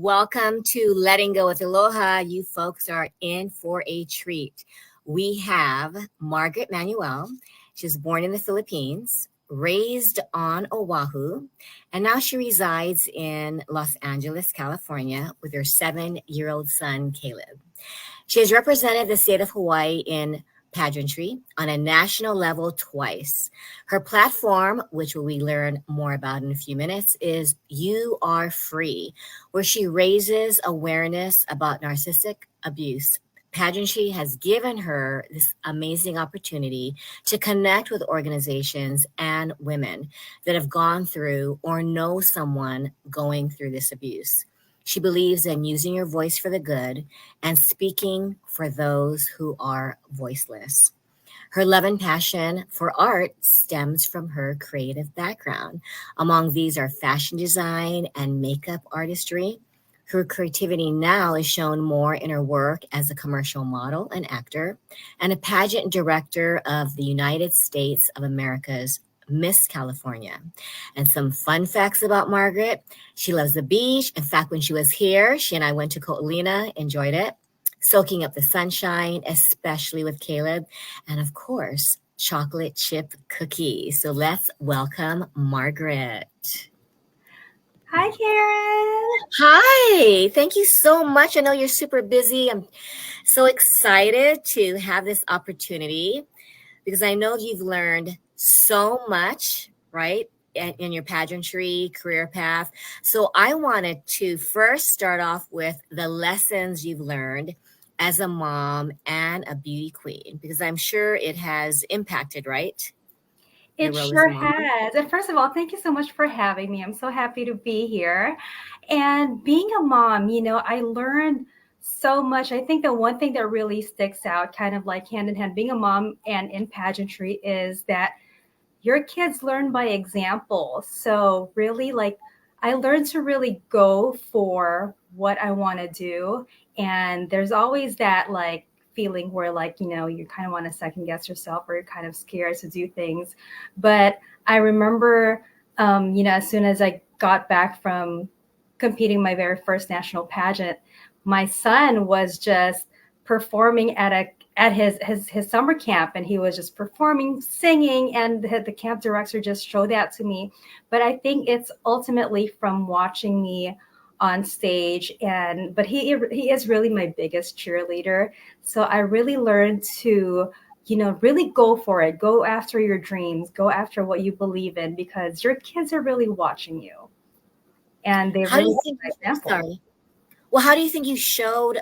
Welcome to Letting Go with Aloha. You folks are in for a treat. We have Margaret Manuel. She was born in the Philippines, raised on Oahu, and now she resides in Los Angeles, California, with her 7-year-old son, Caleb. She has represented the state of Hawaii in pageantry on a national level twice. Her platform, which we learn more about in a few minutes, is You Are Free, where she raises awareness about narcissistic abuse. Pageantry has given her this amazing opportunity to connect with organizations and women that have gone through or know someone going through this abuse. She believes in using your voice for the good and speaking for those who are voiceless. Her love and passion for art stems from her creative background. Among these are fashion design and makeup artistry. Her creativity now is shown more in her work as a commercial model and actor, and a pageant director of the United States of America's Miss California. And some fun facts about Margaret. She loves the beach. In fact, when she was here, she and I went to Ko'olina, enjoyed it, soaking up the sunshine, especially with Caleb. And of course, chocolate chip cookies. So let's welcome Margaret. Hi, Karen. Hi, thank you so much. I know you're super busy. I'm so excited to have this opportunity because I know you've learned so much, right, in your pageantry career path. So I wanted to first start off with the lessons you've learned as a mom and a beauty queen, because I'm sure it has impacted, right? It sure has. And first of all, thank you so much for having me. I'm so happy to be here. And being a mom, I learned so much. I think the one thing that really sticks out, kind of like hand in hand, being a mom and in pageantry, is that your kids learn by example. So really, like, I learned to really go for what I want to do. And there's always that like feeling where like, you kind of want to second guess yourself or you're kind of scared to do things. But I remember, as soon as I got back from competing my very first national pageant, my son was just performing at his summer camp, and he was just performing, singing, and the camp director just showed that to me. But I think it's ultimately from watching me on stage, but he is really my biggest cheerleader. So I really learned to really go for it, go after your dreams, go after what you believe in, because your kids are really watching you, and they How do really you think? Sorry. Well, how do you think you showed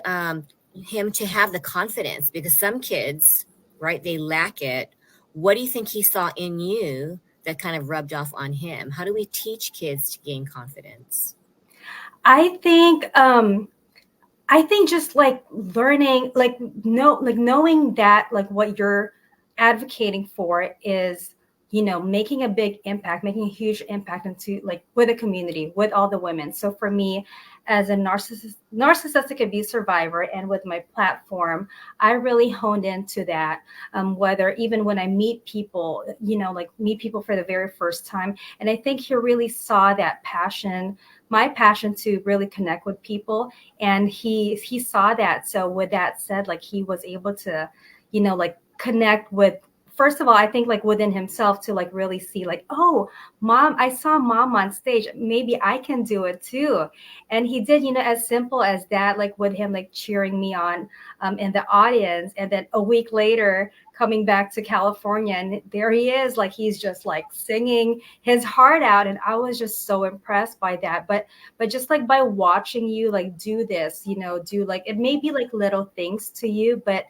him to have the confidence? Because some kids, right, they lack it. What do you think he saw in you that kind of rubbed off on him? How do we teach kids to gain confidence? I think just like learning, like knowing that like what you're advocating for is, making a big impact, making a huge impact into like with the community, with all the women. So for me, as a narcissistic abuse survivor, and with my platform, I really honed into that. Whether even when I meet people, like meet people for the very first time, and I think he really saw that passion, my passion to really connect with people, and he saw that. So with that said, like he was able to, like connect with, first of all, I think like within himself, to like really see like, oh, mom, I saw mom on stage, maybe I can do it too. And he did, as simple as that, like with him like cheering me on in the audience. And then a week later, coming back to California, and there he is, like he's just like singing his heart out, and I was just so impressed by that. But just like by watching you like do this, do like, it may be like little things to you, but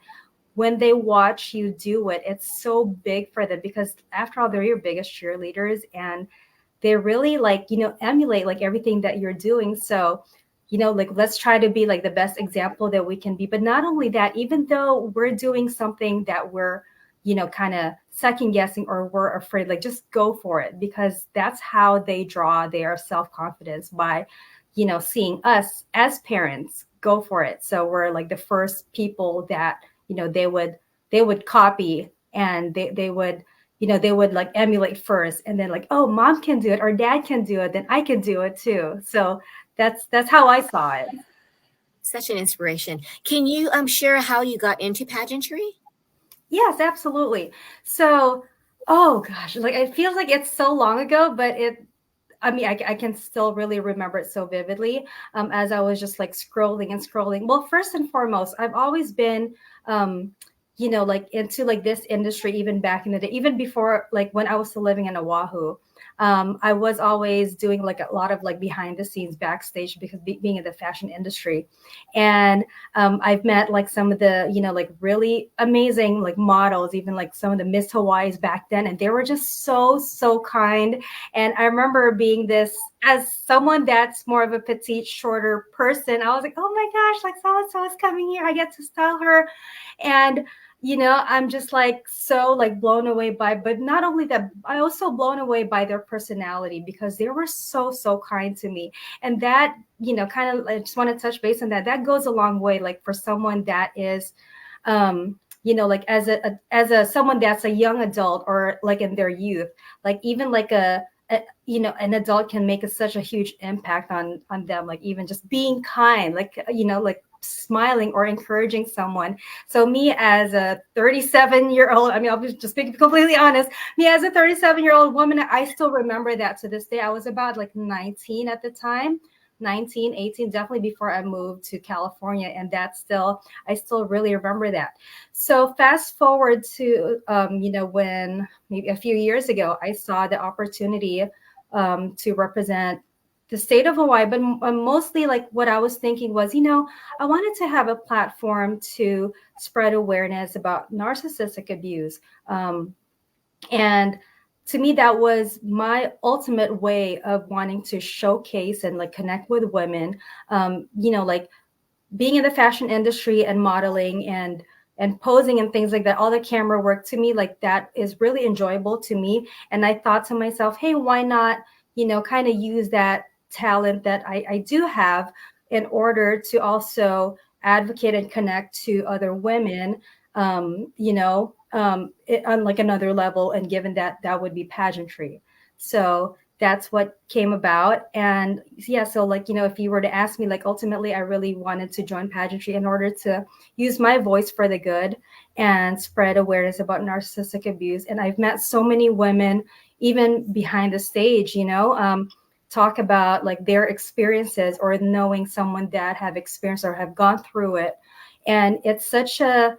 when they watch you do it, it's so big for them, because after all, they're your biggest cheerleaders, and they really like, emulate like everything that you're doing. So, like let's try to be like the best example that we can be. But not only that, even though we're doing something that we're, kind of second guessing or we're afraid, like just go for it, because that's how they draw their self-confidence, by, seeing us as parents go for it. So we're like the first people that, they would copy, and they would, they would like emulate first, and then like, oh, mom can do it or dad can do it, then I can do it too. So That's how I saw it. Such an inspiration. Can you share how you got into pageantry? Yes, absolutely. So, oh gosh, like it feels like it's so long ago, but I mean, I can still really remember it so vividly, as I was just like scrolling and scrolling. Well, first and foremost, I've always been, like into like this industry, even back in the day, even before, like when I was still living in Oahu. I was always doing like a lot of like behind the scenes backstage because being in the fashion industry. And I've met like some of the, like really amazing like models, even like some of the Miss Hawaii's back then. And they were just so, so kind. And I remember being this, as someone that's more of a petite, shorter person, I was like, oh my gosh, like so and so is coming here. I get to style her. And I'm just like so like blown away by, but not only that, I also blown away by their personality because they were so, so kind to me. And that, kind of, I just want to touch base on that. That goes a long way, like for someone that is, like as a someone that's a young adult or like in their youth, like even like an adult can make such a huge impact on them, like even just being kind, like like smiling or encouraging someone. So me as a 37-year-old, I mean, I'll just be completely honest, me as a 37-year-old woman, I still remember that to this day. I was about like 19 at the time, 19, 18, definitely before I moved to California. And I still really remember that. So fast forward to, when maybe a few years ago, I saw the opportunity to represent the state of Hawaii, but mostly like what I was thinking was, I wanted to have a platform to spread awareness about narcissistic abuse. And to me, that was my ultimate way of wanting to showcase and like connect with women, like being in the fashion industry and modeling and posing and things like that, all the camera work, to me, like that is really enjoyable to me. And I thought to myself, hey, why not, kind of use that talent that I do have in order to also advocate and connect to other women, on like another level. And given that that would be pageantry. So that's what came about. And yeah, so like, if you were to ask me, like ultimately I really wanted to join pageantry in order to use my voice for the good and spread awareness about narcissistic abuse. And I've met so many women, even behind the stage, talk about like their experiences or knowing someone that have experienced or have gone through it. And it's such a,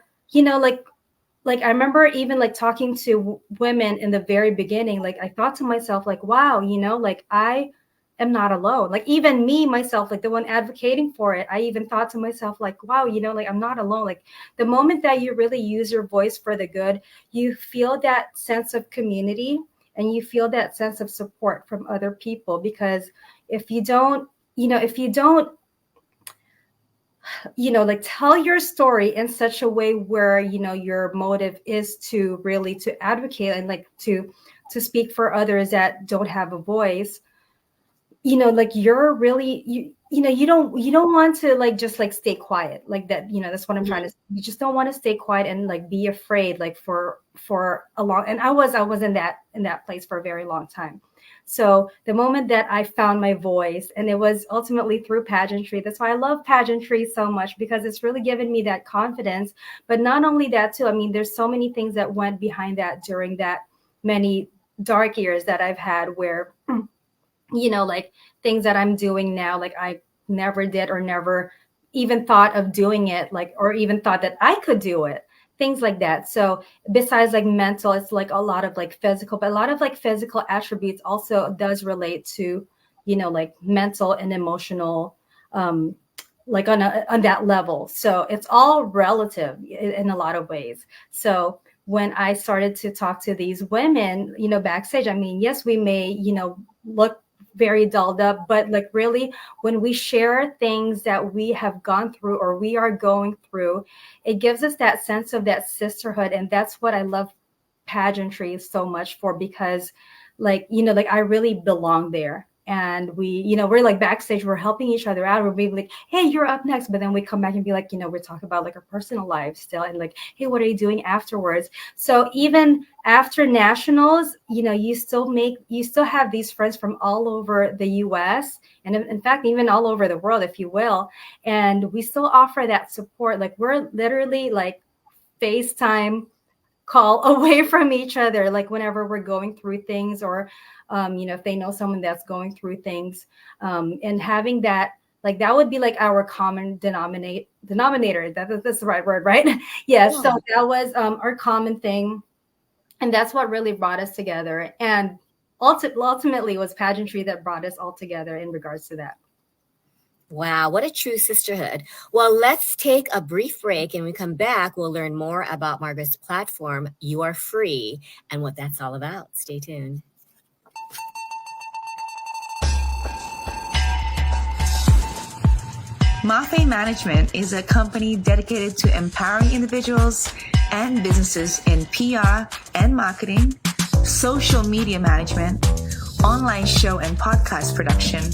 like I remember even like talking to women in the very beginning, like I thought to myself, like, wow, like I am not alone. Like even me, myself, like the one advocating for it, I even thought to myself, like, wow, like I'm not alone. Like the moment that you really use your voice for the good, you feel that sense of community and you feel that sense of support from other people. Because if you don't, if you don't, like tell your story in such a way where, your motive is to really to advocate and like to speak for others that don't have a voice, like you're really, you don't want to like just like stay quiet like that. That's what I'm trying to say. You just don't want to stay quiet and like be afraid like for a long, and I was in that place for a very long time. So the moment that I found my voice, and it was ultimately through pageantry, that's why I love pageantry so much, because it's really given me that confidence. But not only that too, I mean, there's so many things that went behind that during that many dark years that I've had where like things that I'm doing now, like I never did or never even thought of doing it, like, or even thought that I could do it, things like that. So besides like mental, it's like a lot of like physical, but a lot of like physical attributes also does relate to, like mental and emotional, like on that level. So it's all relative in a lot of ways. So when I started to talk to these women, backstage, I mean, yes, we may, look very dolled up, but like really when we share things that we have gone through or we are going through, it gives us that sense of that sisterhood. And that's what I love pageantry so much for, because like, like I really belong there. and we're like backstage, we're helping each other out. We're being like, hey, you're up next. But then we come back and be like, we're talking about like our personal lives still. And like, hey, what are you doing afterwards? So even after nationals, you still have these friends from all over the US, and in fact, even all over the world, if you will. And we still offer that support. Like we're literally like FaceTime call away from each other, like whenever we're going through things, or if they know someone that's going through things, and having that, like that would be like our common denominator. That's the right word, right? Yes. Yeah. So that was our common thing, and that's what really brought us together. And ultimately it was pageantry that brought us all together in regards to that. Wow, what a true sisterhood. Well, let's take a brief break, and when we come back, we'll learn more about Margaret's platform, You Are Free, and what that's all about. Stay tuned. Mafe Management is a company dedicated to empowering individuals and businesses in PR and marketing, social media management, online show and podcast production,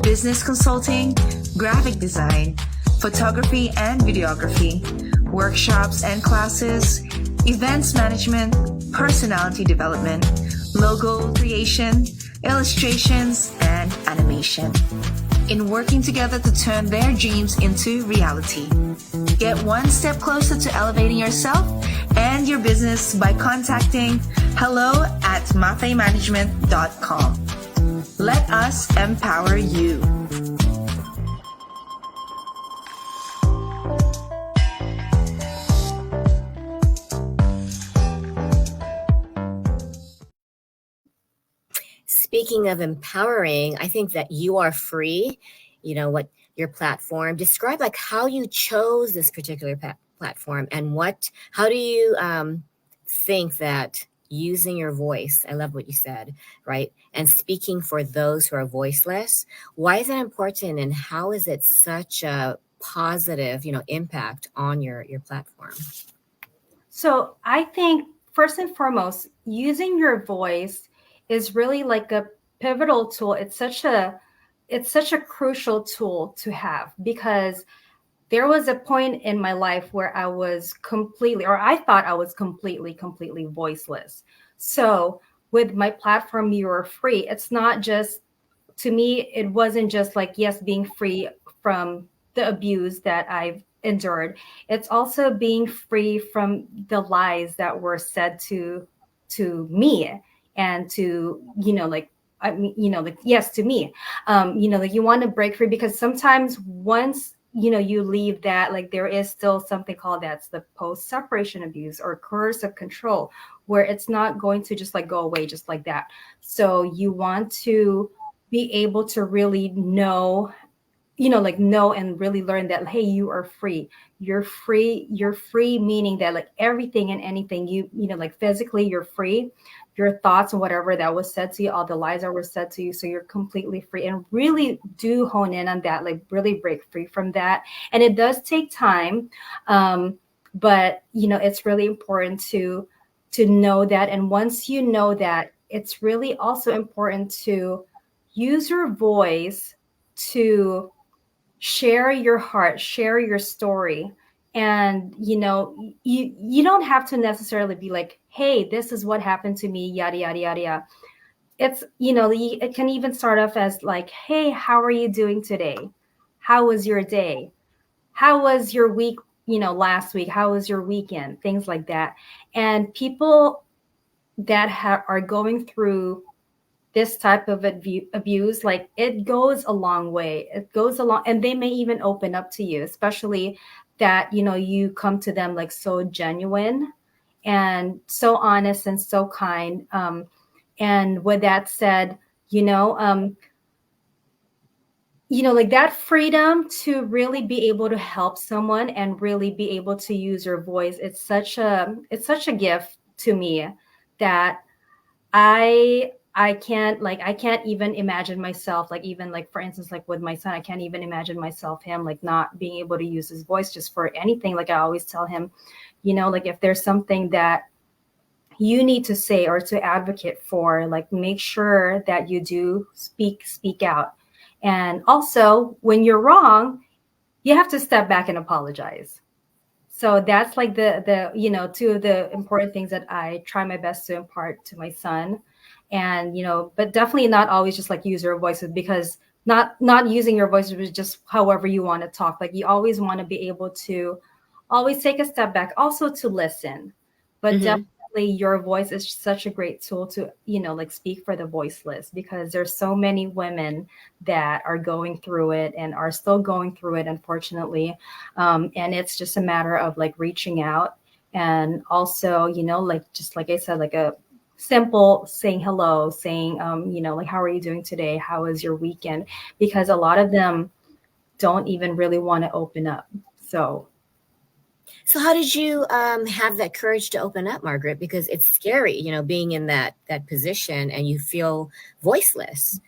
business consulting, graphic design, photography and videography, workshops and classes, events management, personality development, logo creation, illustrations, and animation. In working together to turn their dreams into reality. Get one step closer to elevating yourself and your business by contacting hello@mafemanagement.com. Let us empower you. Speaking of empowering, I think that You Are Free, what your platform, describe like how you chose this particular platform, and how do you think that using your voice, I love what you said, right? And speaking for those who are voiceless, why is that important, and how is it such a positive, impact on your platform? So I think first and foremost, using your voice is really like a pivotal tool. It's such a crucial tool to have, because there was a point in my life where I was I thought I was completely voiceless. So with my platform, You Are Free, it's not just, to me, it wasn't just like, yes, being free from the abuse that I've endured. It's also being free from the lies that were said to me, and to, yes, to me. Like you want to break free, because sometimes once, you leave that, like there is still something called, that's the post-separation abuse or coercive control, where it's not going to just like go away just like that. So you want to be able to really know and really learn that, hey, you are free. You're free, meaning that like everything and anything, like physically you're free, your thoughts and whatever that was said to you, all the lies that were said to you. So you're completely free, and really do hone in on that, like really break free from that. And it does take time. But it's really important to know that. And once you know that, it's really also important to use your voice to share your heart, share your story. And you don't have to necessarily be like, hey, this is what happened to me, yada yada yada yada. It's it can even start off as like, hey, how are you doing today? How was your day? How was your week, last week? How was your weekend? Things like that. And people that are going through this type of abuse, like it goes a long way. It goes along, and they may even open up to you, especially that, you come to them like so genuine and so honest and so kind. And with that said, like that freedom to really be able to help someone and really be able to use your voice, it's such a gift to me that I can't even imagine myself, like even like, for instance, like with my son, I can't even imagine myself, him like not being able to use his voice just for anything. Like I always tell him, like if there's something that you need to say or to advocate for, like make sure that you do speak out. And also when you're wrong, you have to step back and apologize. So that's like the two of the important things that I try my best to impart to my son. And but definitely not always just like use your voices, because not using your voice is just however you want to talk. Like you always want to be able to always take a step back, also to listen. But Mm-hmm. definitely your voice is such a great tool to like speak for the voiceless, because there's so many women that are going through it and are still going through it, unfortunately. And it's just a matter of like reaching out, and also like just like I said, like a simple saying hello, saying like how are you doing today, how was your weekend, because a lot of them don't even really want to open up. So how did you have that courage to open up, Margaret? Because it's scary, being in that position and you feel voiceless.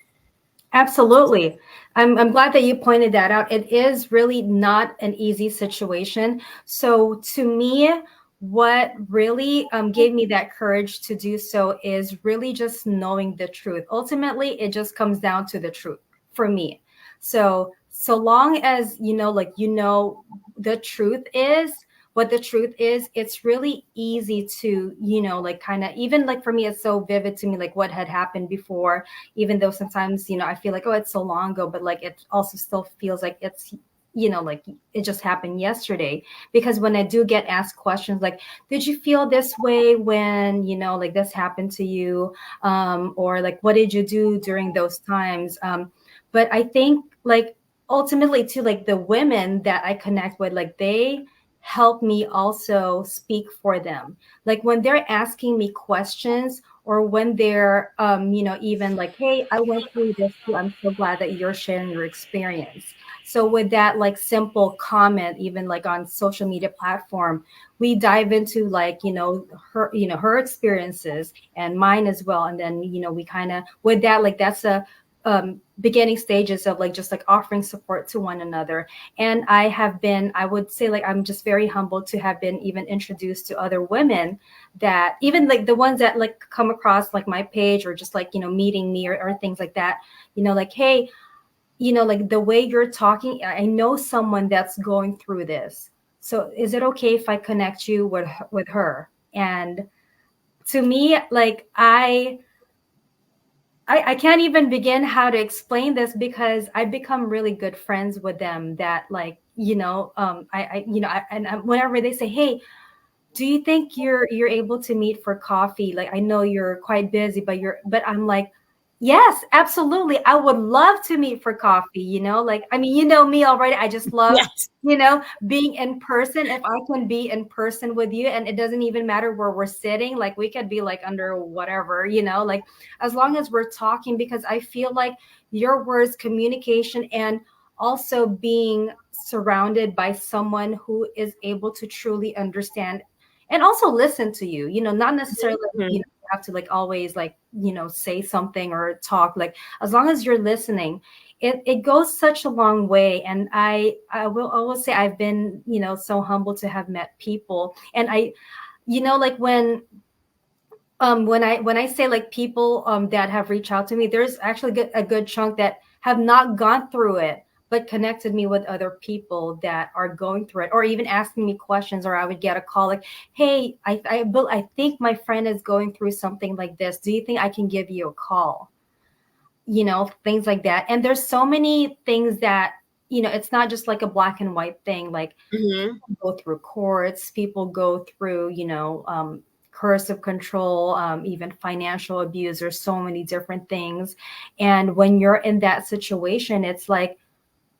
Absolutely. I'm glad that you pointed that out. It is really not an easy situation. So to me, what really gave me that courage to do so is really just knowing the truth. Ultimately, it just comes down to the truth for me. So long as like the truth is what the truth is, it's really easy to like kind of, even like for me, it's so vivid to me like what had happened before, even though sometimes I feel like, oh, it's so long ago, but like it also still feels like it's like it just happened yesterday. Because when I do get asked questions like, did you feel this way when like this happened to you, or like what did you do during those times, but I think like ultimately to like the women that I connect with, like they help me also speak for them. Like when they're asking me questions, or when they're even like, hey, I went through this too, I'm so glad that you're sharing your experience. So with that like simple comment, even like on social media platform, we dive into like her experiences and mine as well. And then we kind of, with that, like that's a beginning stages of like just like offering support to one another. And I would say like I'm just very humbled to have been even introduced to other women, that even like the ones that like come across like my page, or just like meeting me, or things like that, like, hey, like the way you're talking, I know someone that's going through this, so is it okay if I connect you with her? And to me, like I can't even begin how to explain this, because I become really good friends with them, that like whenever they say, hey, do you think you're able to meet for coffee? Like I know you're quite busy, but I'm like, yes, absolutely, I would love to meet for coffee. Like, I mean, me already, I just love Yes. being in person. If I can be in person with you, and it doesn't even matter where we're sitting, like we could be like under whatever, like as long as we're talking, because I feel like your words, communication, and also being surrounded by someone who is able to truly understand and also listen to you, not necessarily Mhm. you have to like always like say something or talk. Like as long as you're listening, it goes such a long way. And I will say I've been so humbled to have met people. And I like when I say like people that have reached out to me, there's actually a good chunk that have not gone through it, but connected me with other people that are going through it, or even asking me questions. Or I would get a call like, hey, I think my friend is going through something like this, do you think I can give you a call? Things like that. And there's so many things that it's not just like a black and white thing. Like Mhm. go through courts, people go through, coercive control, even financial abuse. There's so many different things. And when you're in that situation, it's like,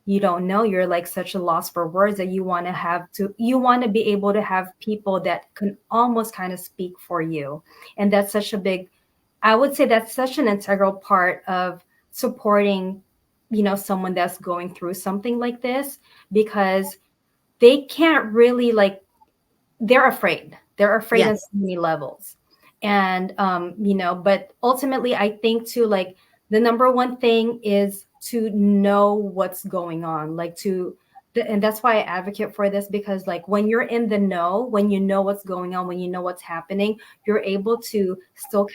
you don't know, you're like such a loss for words, that you want to be able to have people that can almost kind of speak for you. And that's such a big, I would say that's such an integral part of supporting, someone that's going through something like this, because they can't really like, they're afraid on Yes. so many levels. And but ultimately I think too, like the number one thing is to know what's going on, like to And that's why I advocate for this, because like when you're in the know, when you know what's going on, when you know what's happening, you're able to still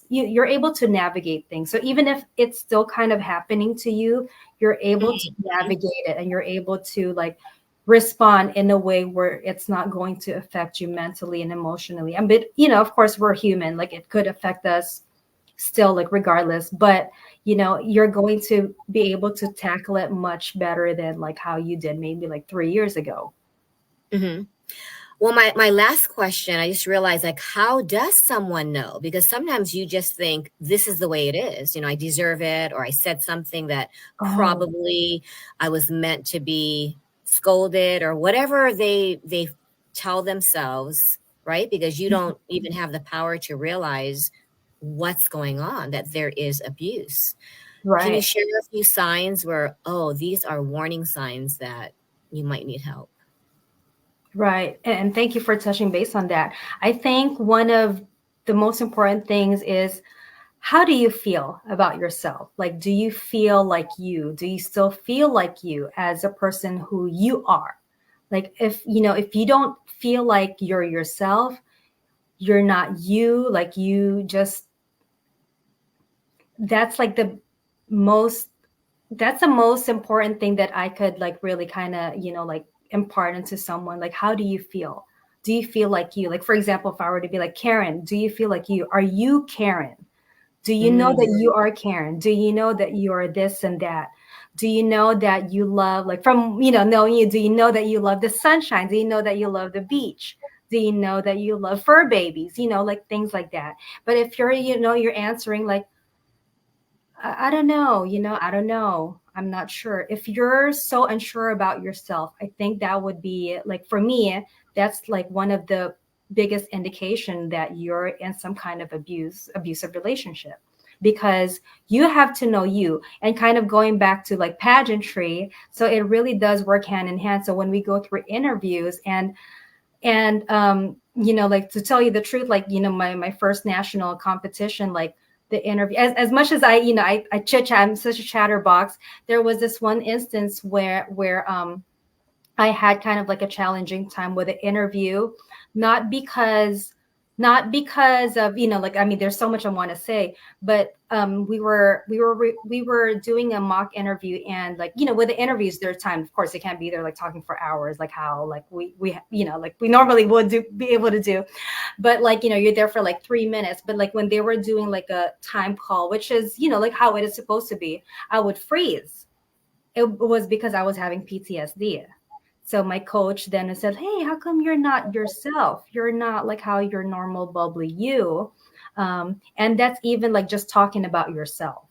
you're able to navigate things. So even if it's still kind of happening to you, you're able to navigate it, and you're able to like respond in a way where it's not going to affect you mentally and emotionally. But of course we're human, like it could affect us still, like regardless, but you're going to be able to tackle it much better than like how you did maybe like 3 years ago. Mm-hmm. Well, my last question, I just realized, like, how does someone know? Because sometimes you just think this is the way it is. I deserve it, or I said something that Oh, probably I was meant to be scolded, or whatever they tell themselves, right? Because you don't even have the power to realize what's going on, that there is abuse. Can you right. share a few signs where, oh, these are warning signs that you might need help? Right. And thank you for touching base on that. I think one of the most important things is, how do you feel about yourself? Like, do you feel like you? Do you still feel like you as a person who you are? Like, if you don't feel like you're yourself, you're not you, like you just, that's like most that's the most important thing that I could like really kind of, like impart into someone. Like, how do you feel? Do you feel like you? Like, for example, if I were to be like, Karen, do you feel like you? Are you Karen? Do you know Mm, that you are Karen? Do you know that you are this and that? Do you know that you love, like from, knowing you, do you know that you love the sunshine? Do you know that you love the beach? Do you know that you love fur babies? Like things like that. But if you're answering like, I don't know, I don't know. I'm not sure. If you're so unsure about yourself, I think that would be like, for me, that's like one of the biggest indication that you're in some kind of abusive relationship, because you have to know you. And kind of going back to like pageantry, so it really does work hand in hand. So when we go through interviews, and like, to tell you the truth, like, my first national competition, like the interview, as much as I chit chat, I'm such a chatterbox. There was this one instance where I had kind of like a challenging time with the interview, not because not because of, like, I mean, there's so much I want to say, but we were doing a mock interview, and like, with the interviews, there's time, of course, they can't be there like talking for hours, like how like we like we normally would be able to do. But like, you're there for like 3 minutes, but like when they were doing like a time call, which is, like how it is supposed to be, I would freeze. It was because I was having PTSD. So my coach then said, "Hey, how come you're not yourself? You're not like how your normal bubbly you." And that's even like just talking about yourself,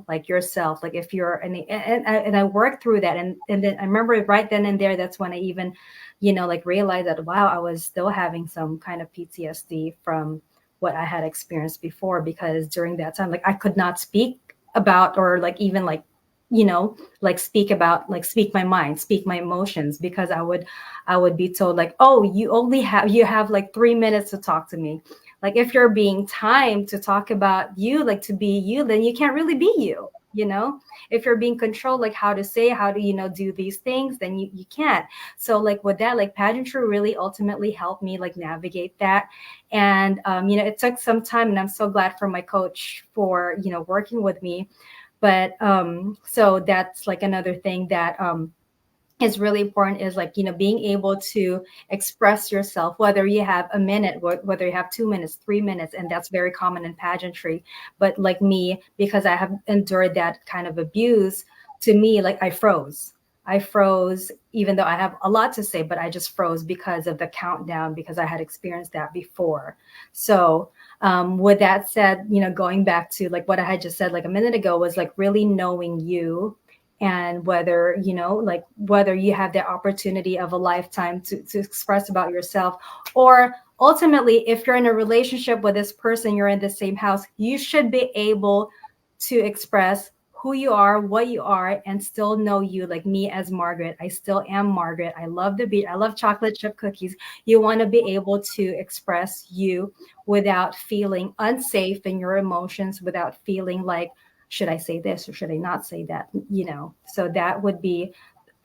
like yourself. Like if you're, and I worked through that, and then I remember right then and there, that's when I even, like realized that, wow, I was still having some kind of PTSD from what I had experienced before, because during that time, like I could not speak about, or like even like, like speak my mind, speak my emotions, because I would be told like, oh, you have like 3 minutes to talk to me. Like if you're being timed to talk about you, like to be you, then you can't really be you. If you're being controlled, like how to do these things, then you can't. So like with that, like pageantry really ultimately helped me like navigate that. And it took some time, and I'm so glad for my coach for working with me. But so that's like another thing that is really important, is like, being able to express yourself, whether you have a minute, whether you have 2 minutes, 3 minutes. And that's very common in pageantry. But like me, because I have endured that kind of abuse, to me, like I froze, even though I have a lot to say, but I just froze because of the countdown, because I had experienced that before. So with that said, going back to like what I had just said like a minute ago, was like really knowing you, and whether, like whether you have the opportunity of a lifetime to express about yourself, or ultimately, if you're in a relationship with this person, you're in the same house, you should be able to express who you are, what you are, and still know you. Like me as Margaret, I still am Margaret. I love the beat. I love chocolate chip cookies. You want to be able to express you without feeling unsafe in your emotions, without feeling like, should I say this or should I not say that? So that would be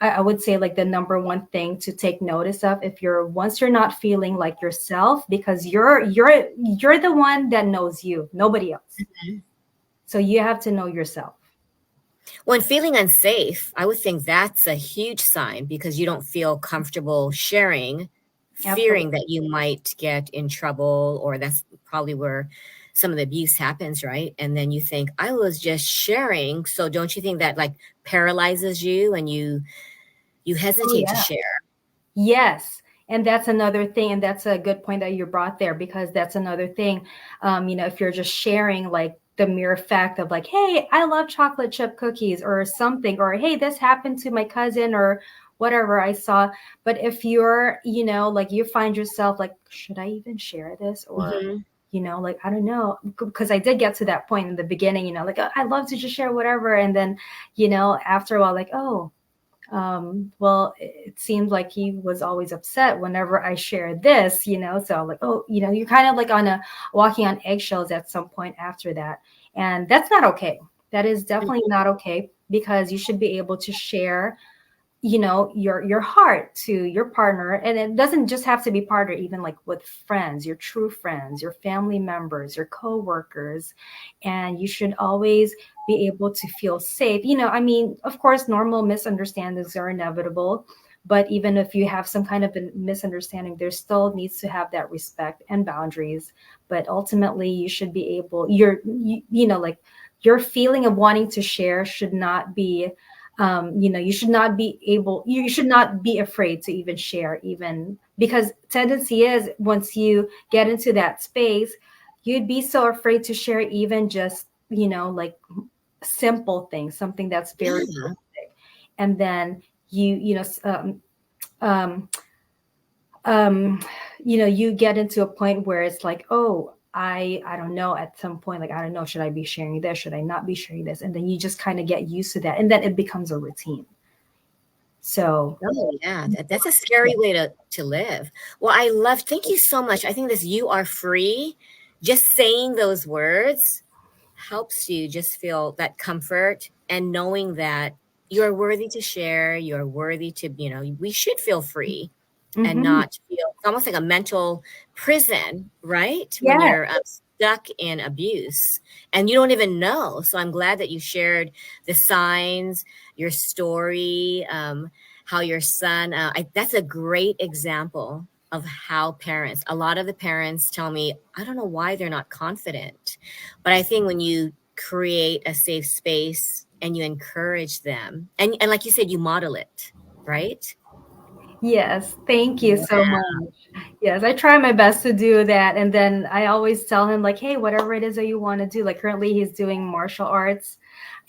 I would say like the number one thing to take notice of, if once you're not feeling like yourself, because you're the one that knows you, nobody else. Mhm. So you have to know yourself. When feeling unsafe, I would think that's a huge sign, because you don't feel comfortable sharing, fearing Absolutely. that you might get in trouble, or that's probably where some of the abuse happens, right? And then you think, I was just sharing. So don't you think that like paralyzes you, and you Oh hesitate to yeah. share? Yes. And that's another thing. And that's a good point that you brought there, because that's another thing. If you're just sharing like the mere fact of like, hey, I love chocolate chip cookies or something, or hey, this happened to my cousin or whatever I saw. But if you're, like you find yourself like, should I even share this? Or, Hmm. like, I don't know, because I did get to that point in the beginning, like, I love to just share whatever. And then, after a while, like, oh, well, it seemed like he was always upset whenever I shared this, so I'm like, oh, you're kind of like walking on eggshells at some point after that. And that's not okay. That is definitely not okay, because you should be able to share, your heart to your partner. And it doesn't just have to be partner, even like with friends, your true friends, your family members, your coworkers. And you should always be able to feel safe. Of course, normal misunderstandings are inevitable, but even if you have some kind of a misunderstanding, there still needs to have that respect and boundaries. But ultimately, you should be able, like your feeling of wanting to share should not be, you should not be afraid to even share, even because tendency is, once you get into that space, you'd be so afraid to share even just, like simple things, something that's very Yeah. basic. And then um, um, you get into a point where it's like, oh, I don't know, at some point, like, I don't know, should I be sharing this? Should I not be sharing this? And then you just kind of get used to that. And then it becomes a routine. So Oh yeah, that's a scary way to live. Well, thank you so much. I think this "you are free," just saying those words helps you just feel that comfort, and knowing that you're worthy to share, you're worthy to, we should feel free and mhm. not feel, it's almost like a mental prison, right? When Yeah. you're stuck in abuse and you don't even know. So I'm glad that you shared the signs, your story, how your son, that's a great example of how parents, a lot of the parents tell me, I don't know why they're not confident. But I think when you create a safe space and you encourage them, and like you said, you model it, right? Yes, thank you so Yeah. much. Yes, I try my best to do that. And then I always tell him, like, hey, whatever it is that you want to do. Like, currently he's doing martial arts.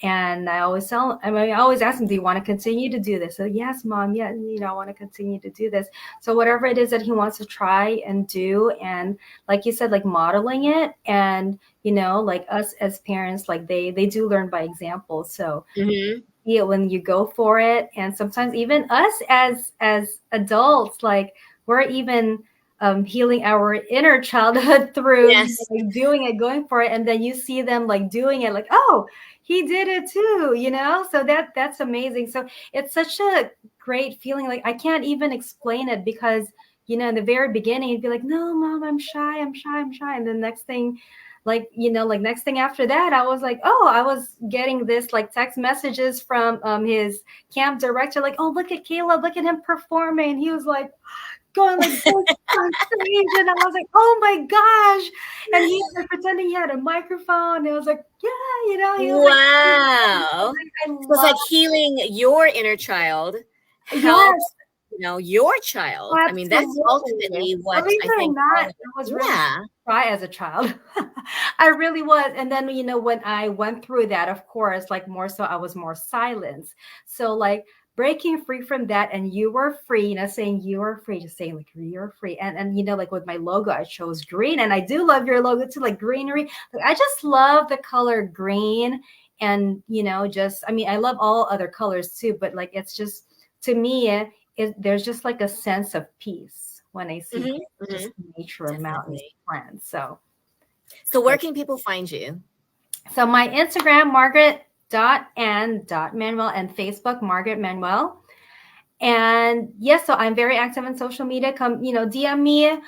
And I always ask him, do you want to continue to do this? So, yes, mom, yeah, I want to continue to do this. So whatever it is that he wants to try and do, and like you said, like modeling it, and like us as parents, like they do learn by example. So Hmm. yeah, when you go for it, and sometimes even us as adults, like we're even healing our inner childhood through Yes. like doing it, going for it, and then you see them like doing it, like, oh, he did it too, so that's amazing. So it's such a great feeling. Like, I can't even explain it, because in the very beginning you'd be like, no, mom, I'm shy, and the next thing, like next thing after that, I was like, oh, I was getting this like text messages from his camp director, like, oh, look at Caleb, look at him performing. He was like going like this on stage, and I was like, oh my gosh. And he was like pretending he had a microphone, and I was like, yeah, he was like, Wow. I So it's love. like healing your inner child Yes, helps, your child. I mean, that's absolutely. ultimately what Believe I it or think all not, of I was it. really Yeah. shy as a child. I really was. And then, when I went through that, of course, like more so, I was more silenced. So like breaking free from that, and you were free, saying you are free, just saying like you're free. And like with my logo, I chose green. And I do love your logo too, like greenery. Like, I just love the color green. And I love all other colors too, but like it's just, to me, there's just like a sense of peace when I see Hmm. just Hmm. nature, mountains, Definitely. plants. So where can people find you? So my Instagram, Margaret.and.Manuel, and Facebook, Margaret Manuel. And yes, so I'm very active on social media. Come, DM me,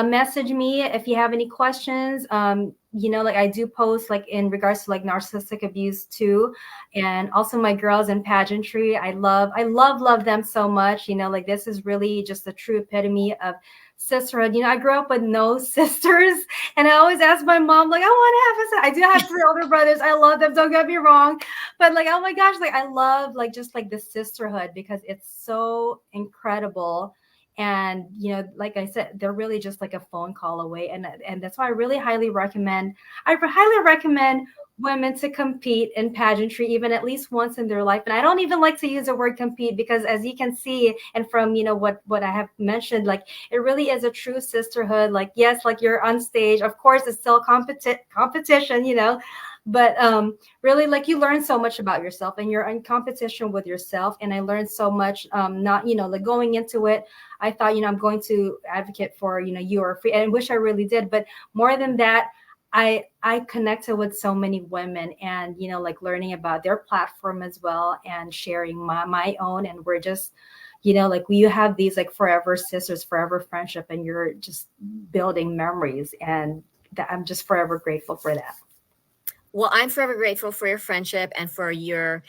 message me if you have any questions. Like I do post like in regards to like narcissistic abuse too. And also my girls in pageantry. I love them so much. Like this is really just the true epitome of sisterhood. I grew up with no sisters, and I always ask my mom, like, I want to have a sister. I do have 3 older brothers. I love them. Don't get me wrong. But like, oh my gosh, like I love like just like the sisterhood because it's so incredible. And like I said, they're really just like a phone call away. And that's why I really highly recommend women to compete in pageantry even at least once in their life. And I don't even like to use the word compete because as you can see, and from what I have mentioned, like it really is a true sisterhood. Like yes, like you're on stage, of course it's still competition, but really like you learn so much about yourself and you're in competition with yourself. And I learned so much, not like going into it I thought I'm going to advocate for you are free, and I wish I really did. But more than that, I connected with so many women, and like learning about their platform as well, and sharing my own. And we're just like you have these like forever sisters, forever friendship, and you're just building memories, and I'm just forever grateful for that. Well, I'm forever grateful for your friendship and for your,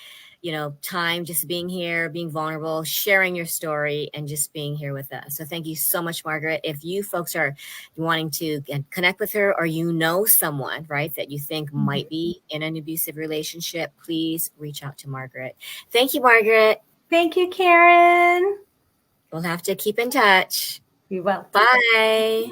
time just being here, being vulnerable, sharing your story, and just being here with us. So thank you so much, Margaret. If you folks are wanting to connect with her, or someone, right, that you think might be in an abusive relationship, please reach out to Margaret. Thank you, Margaret. Thank you, Karen. We'll have to keep in touch. We will. Bye. Bye.